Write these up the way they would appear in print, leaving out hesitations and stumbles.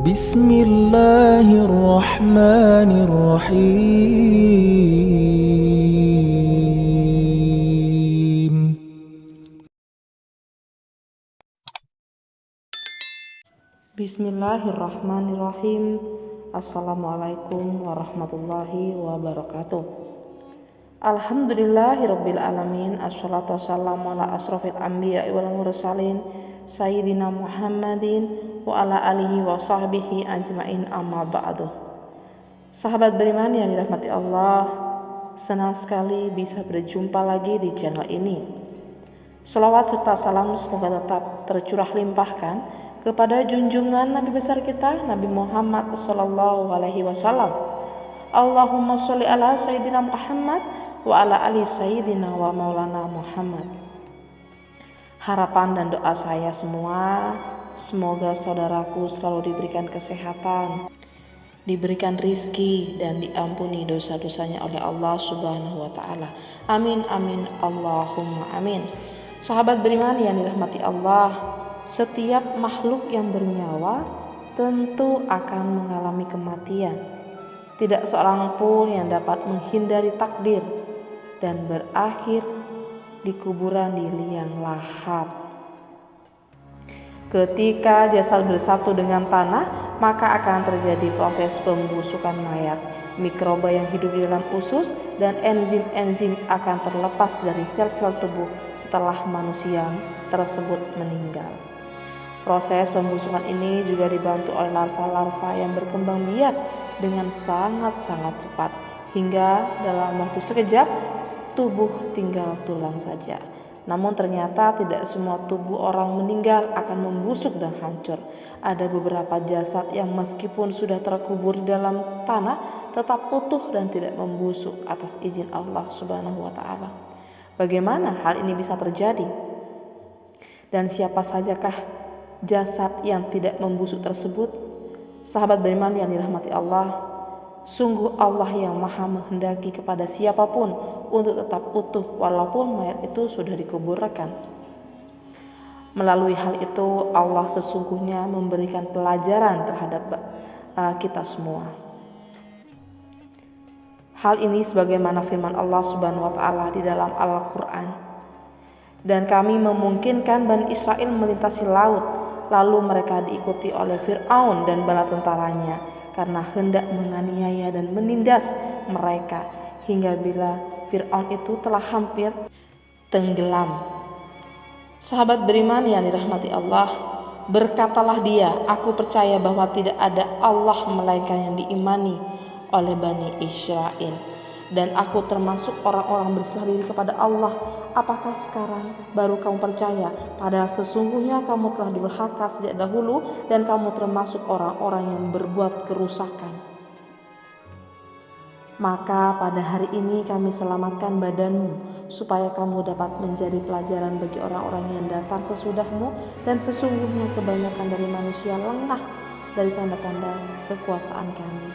Bismillahirrahmanirrahim. Bismillahirrahmanirrahim. Assalamualaikum warahmatullahi wabarakatuh. Alhamdulillahirabbil alamin. Assalatu wassalamu ala asrofil anbiya'i wal mursalin sayyidina Muhammadin wa ala alihi wa sahbihi ajmain, amma ba'du. Sahabat beriman yang dirahmati Allah, senang sekali bisa berjumpa lagi di channel ini. Selawat serta salam semoga tetap tercurah limpahkan kepada junjungan Nabi besar kita, Nabi Muhammad sallallahu alaihi wasallam. Allahumma sholli ala sayyidina Muhammad wa ala ali sayyidina wa maulana Muhammad. Harapan dan doa saya semua, semoga saudaraku selalu diberikan kesehatan, diberikan rizki, dan diampuni dosa-dosanya oleh Allah Subhanahu wa ta'ala. Amin amin Allahumma amin. Sahabat beriman yang dirahmati Allah, setiap makhluk yang bernyawa tentu akan mengalami kematian. Tidak seorang pun yang dapat menghindari takdir dan berakhir di kuburan di liang lahat. Ketika jasad bersatu dengan tanah, maka akan terjadi proses pembusukan mayat. Mikroba yang hidup di dalam usus dan enzim-enzim akan terlepas dari sel-sel tubuh setelah manusia tersebut meninggal. Proses pembusukan ini juga dibantu oleh larva-larva yang berkembang biak dengan sangat-sangat cepat, hingga dalam waktu sekejap tubuh tinggal tulang saja. Namun ternyata tidak semua tubuh orang meninggal akan membusuk dan hancur. Ada beberapa jasad yang meskipun sudah terkubur di dalam tanah tetap utuh dan tidak membusuk atas izin Allah Subhanahu wa ta'ala. Bagaimana hal ini bisa terjadi? Dan siapa sajakah jasad yang tidak membusuk tersebut? Sahabat beriman yang dirahmati Allah, sungguh Allah yang maha menghendaki kepada siapapun untuk tetap utuh walaupun mayat itu sudah dikuburkan. Melalui hal itu Allah sesungguhnya memberikan pelajaran terhadap kita semua. Hal ini sebagaimana firman Allah Subhanahu wa ta'ala di dalam Al-Qur'an. Dan kami memungkinkan Bani Israel melintasi laut, lalu mereka diikuti oleh Fir'aun dan bala tentaranya karena hendak menganiaya dan menindas mereka, hingga bila Fir'aun itu telah hampir tenggelam. Sahabat beriman yang dirahmati Allah, berkatalah dia, aku percaya bahwa tidak ada Allah melainkan yang diimani oleh Bani Israel, dan aku termasuk orang-orang berserah diri kepada Allah. Apakah sekarang baru kamu percaya? Padahal sesungguhnya kamu telah durhaka sejak dahulu dan kamu termasuk orang-orang yang berbuat kerusakan. Maka pada hari ini kami selamatkan badanmu supaya kamu dapat menjadi pelajaran bagi orang-orang yang datang sesudahmu, dan sesungguhnya kebanyakan dari manusia lengah dari tanda-tanda kekuasaan kami.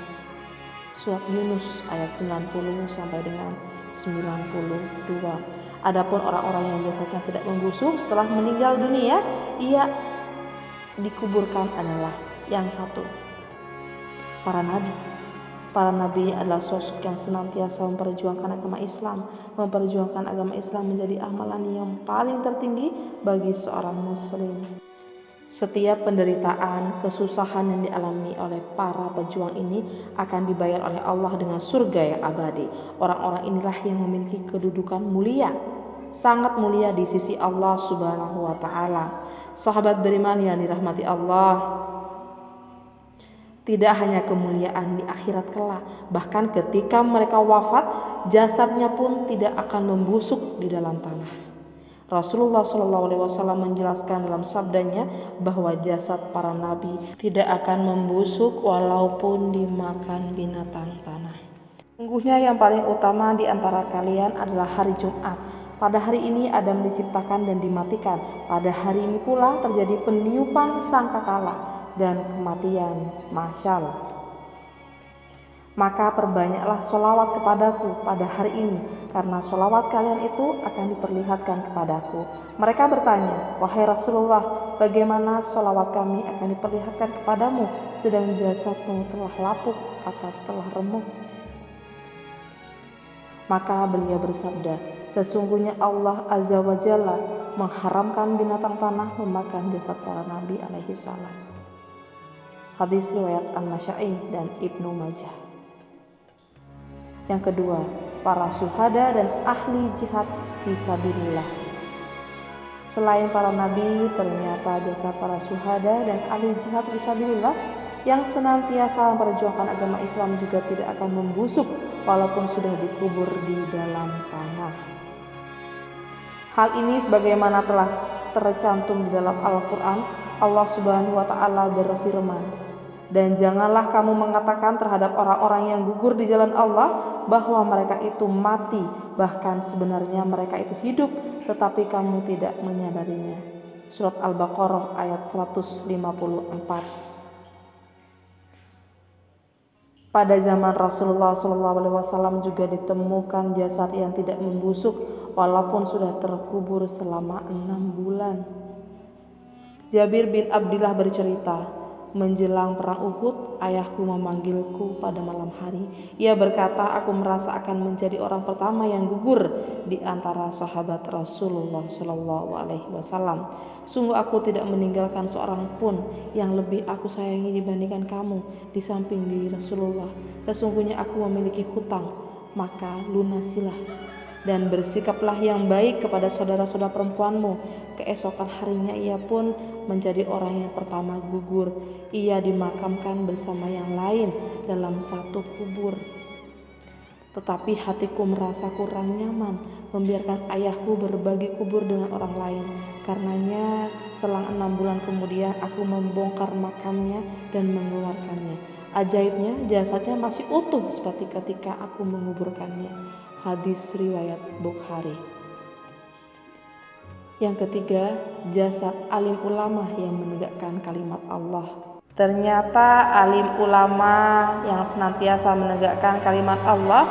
Surat Yunus ayat 90 sampai dengan 92. Adapun orang-orang yang jasadnya tidak membusuk setelah meninggal dunia, ia dikuburkan adalah yang satu, para nabi. Para nabi adalah sosok yang senantiasa memperjuangkan agama Islam. Memperjuangkan agama Islam menjadi amalan yang paling tertinggi bagi seorang muslim. Setiap penderitaan, kesusahan yang dialami oleh para pejuang ini akan dibayar oleh Allah dengan surga yang abadi. Orang-orang inilah yang memiliki kedudukan mulia, sangat mulia di sisi Allah Subhanahu wa ta'ala. Sahabat beriman yang dirahmati Allah, tidak hanya kemuliaan di akhirat kelak, bahkan ketika mereka wafat, jasadnya pun tidak akan membusuk di dalam tanah. Rasulullah SAW menjelaskan dalam sabdanya bahwa jasad para nabi tidak akan membusuk walaupun dimakan binatang tanah. Sungguhnya yang paling utama di antara kalian adalah hari Jumat. Pada hari ini Adam diciptakan dan dimatikan. Pada hari ini pula terjadi peniupan sangkakala dan kematian masyal. Maka perbanyaklah sholawat kepadaku pada hari ini, karena sholawat kalian itu akan diperlihatkan kepadaku. Mereka bertanya, wahai Rasulullah, bagaimana sholawat kami akan diperlihatkan kepadamu sedang jasadmu telah lapuk atau telah remuk? Maka beliau bersabda, sesungguhnya Allah Azza wa Jalla mengharamkan binatang tanah memakan jasad para nabi alaihi salam. Hadis riwayat An-Nasa'i dan Ibnu Majah. Yang kedua, para syuhada dan ahli jihad fisabilillah. Selain para nabi, ternyata jasa para syuhada dan ahli jihad fisabilillah yang senantiasa memperjuangkan agama Islam juga tidak akan membusuk walaupun sudah dikubur di dalam tanah. Hal ini sebagaimana telah tercantum di dalam Al-Quran, Allah Subhanahu wa Ta'ala berfirman, dan janganlah kamu mengatakan terhadap orang-orang yang gugur di jalan Allah bahwa mereka itu mati, bahkan sebenarnya mereka itu hidup, tetapi kamu tidak menyadarinya. Surat Al-Baqarah ayat 154. Pada zaman Rasulullah SAW juga ditemukan jasad yang tidak membusuk walaupun sudah terkubur selama 6 bulan. Jabir bin Abdillah bercerita, menjelang perang Uhud, ayahku memanggilku pada malam hari. Ia berkata, aku merasa akan menjadi orang pertama yang gugur di antara sahabat Rasulullah SAW. Sungguh aku tidak meninggalkan seorang pun yang lebih aku sayangi dibandingkan kamu di samping diri Rasulullah. Sesungguhnya aku memiliki hutang, maka lunasilah. Dan bersikaplah yang baik kepada saudara-saudara perempuanmu. Keesokan harinya ia pun menjadi orang yang pertama gugur. Ia dimakamkan bersama yang lain dalam satu kubur. Tetapi hatiku merasa kurang nyaman membiarkan ayahku berbagi kubur dengan orang lain. Karenanya selang 6 bulan kemudian aku membongkar makamnya dan mengeluarkannya. Ajaibnya jasadnya masih utuh seperti ketika aku menguburkannya. Hadis riwayat Bukhari. Yang ketiga, jasad alim ulama yang menegakkan kalimat Allah. Ternyata alim ulama yang senantiasa menegakkan kalimat Allah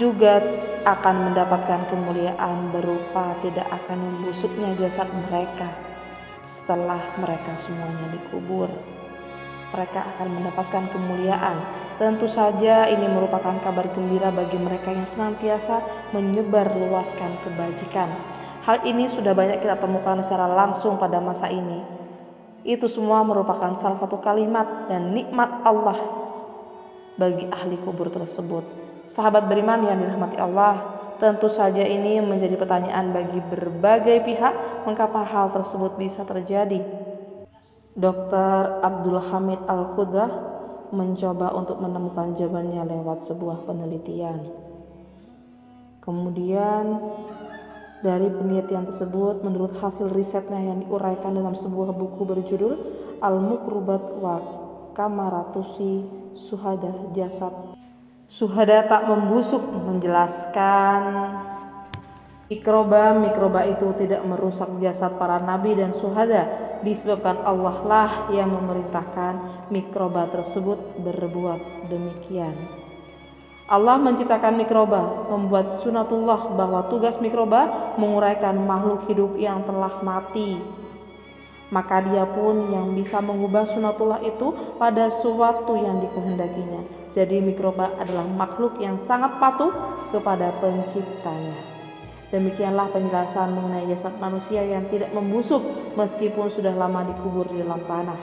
juga akan mendapatkan kemuliaan berupa tidak akan membusuknya jasad mereka setelah mereka semuanya dikubur. Mereka akan mendapatkan kemuliaan. Tentu saja ini merupakan kabar gembira bagi mereka yang senantiasa menyebarluaskan kebajikan. Hal ini sudah banyak kita temukan secara langsung pada masa ini. Itu semua merupakan salah satu kalimat dan nikmat Allah bagi ahli kubur tersebut. Sahabat beriman yang dirahmati Allah, tentu saja ini menjadi pertanyaan bagi berbagai pihak mengapa hal tersebut bisa terjadi. Dr. Abdul Hamid Al-Qudah mencoba untuk menemukan jawabannya lewat sebuah penelitian. Kemudian dari penelitian tersebut, menurut hasil risetnya yang diuraikan dalam sebuah buku berjudul Al-Mukrubat wa Kamaratusi Suhada Jasad Suhada tak membusuk, menjelaskan mikroba itu tidak merusak jasad para nabi dan syuhada disebabkan Allah lah yang memerintahkan mikroba tersebut berbuat demikian. Allah menciptakan mikroba, membuat sunatullah bahwa tugas mikroba menguraikan makhluk hidup yang telah mati. Maka dia pun yang bisa mengubah sunatullah itu pada sesuatu yang dikehendakinya. Jadi mikroba adalah makhluk yang sangat patuh kepada penciptanya. Demikianlah penjelasan mengenai jasad manusia yang tidak membusuk meskipun sudah lama dikubur di dalam tanah.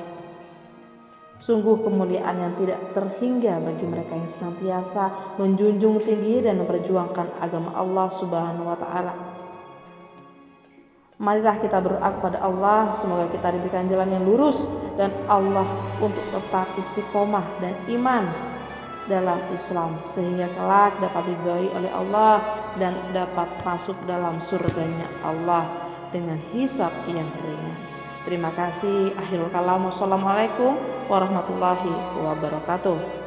Sungguh kemuliaan yang tidak terhingga bagi mereka yang senantiasa menjunjung tinggi dan memperjuangkan agama Allah Subhanahu wa Ta'ala. Marilah kita berdoa kepada Allah, semoga kita diberikan jalan yang lurus dan Allah untuk tetap istiqomah dan iman dalam Islam sehingga kelak dapat diridhai oleh Allah dan dapat masuk dalam surganya Allah dengan hisab yang ringan. Terima kasih. Akhirul kalam. Wassalamualaikum warahmatullahi wabarakatuh.